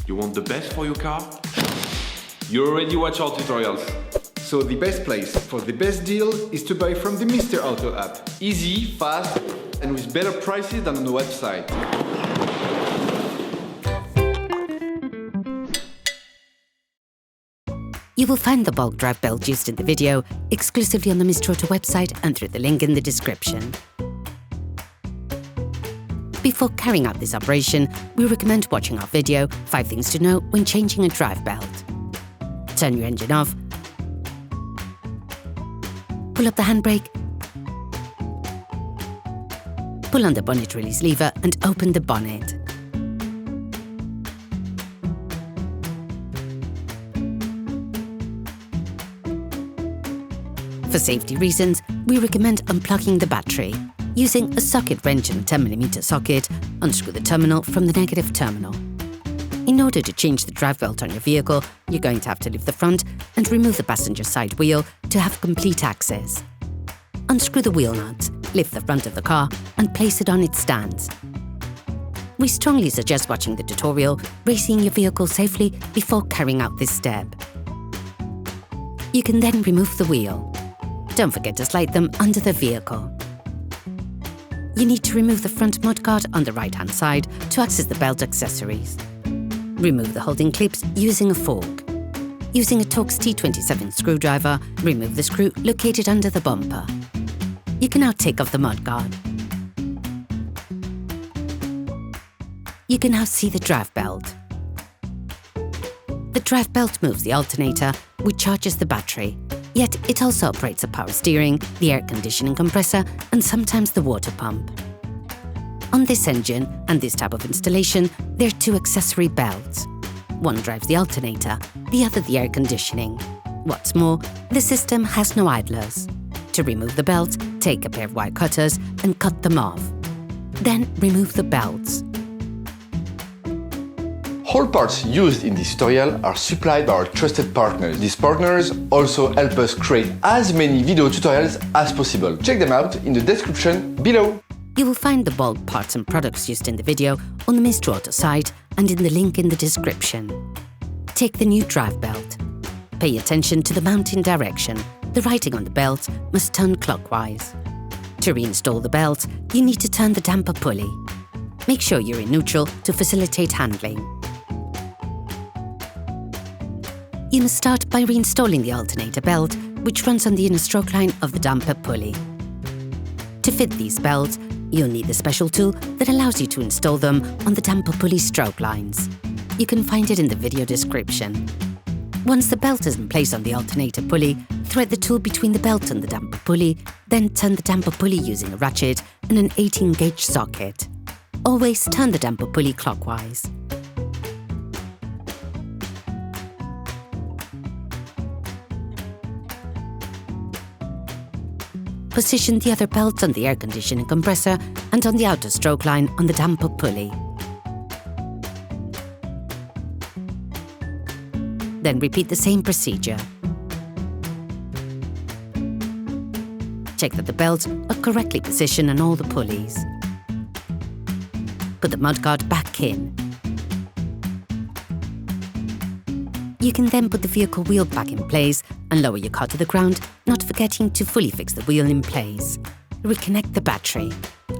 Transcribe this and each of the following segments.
You want the best for your car? You already watch our tutorials. So the best place for the best deal is to buy from the Mr. Auto app. Easy, fast, and with better prices than on the website. You will find the bulk drive belt used in the video exclusively on the Mr. Auto website and through the link in the description. Before carrying out this operation, we recommend watching our video 5 things to know when changing a drive belt. Turn your engine off, pull up the handbrake, pull on the bonnet release lever and open the bonnet. For safety reasons, we recommend unplugging the battery. Using a socket wrench and a 10mm socket, unscrew the terminal from the negative terminal. In order to change the drive belt on your vehicle, you're going to have to lift the front and remove the passenger side wheel to have complete access. Unscrew the wheel nuts, lift the front of the car and place it on its stands. We strongly suggest watching the tutorial, racing your vehicle safely before carrying out this step. You can then remove the wheel. Don't forget to slide them under the vehicle. You need to remove the front mudguard on the right-hand side to access the belt accessories. Remove the holding clips using a fork. Using a Torx T27 screwdriver, remove the screw located under the bumper. You can now take off the mudguard. You can now see the drive belt. The drive belt moves the alternator, which charges the battery. Yet it also operates a power steering, the air conditioning compressor, and sometimes the water pump. On this engine and this type of installation, there are 2 accessory belts. One drives the alternator, the other the air conditioning. What's more, the system has no idlers. To remove the belts, take a pair of wire cutters and cut them off. Then remove the belts. All parts used in this tutorial are supplied by our trusted partners. These partners also help us create as many video tutorials as possible. Check them out in the description below. You will find the bulk parts and products used in the video on the Mr. Auto site and in the link in the description. Take the new drive belt. Pay attention to the mounting direction. The writing on the belt must turn clockwise. To reinstall the belt, you need to turn the damper pulley. Make sure you're in neutral to facilitate handling. You must start by reinstalling the alternator belt, which runs on the inner stroke line of the damper pulley. To fit these belts, you'll need the special tool that allows you to install them on the damper pulley stroke lines. You can find it in the video description. Once the belt is in place on the alternator pulley, thread the tool between the belt and the damper pulley, then turn the damper pulley using a ratchet and an 18-gauge socket. Always turn the damper pulley clockwise. Position the other belts on the air conditioning compressor and on the outer stroke line on the damper pulley. Then repeat the same procedure. Check that the belts are correctly positioned on all the pulleys. Put the mudguard back in. You can then put the vehicle wheel back in place and lower your car to the ground, not forgetting to fully fix the wheel in place. Reconnect the battery.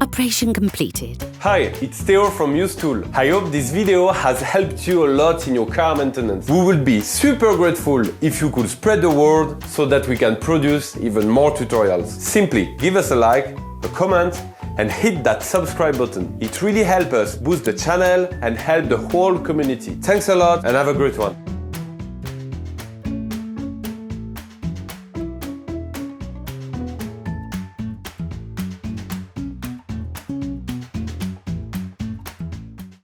Operation completed. Hi, it's Theo from UseTool. I hope this video has helped you a lot in your car maintenance. We would be super grateful if you could spread the word so that we can produce even more tutorials. Simply give us a like, a comment, and hit that subscribe button. It really helps us boost the channel and help the whole community. Thanks a lot and have a great one.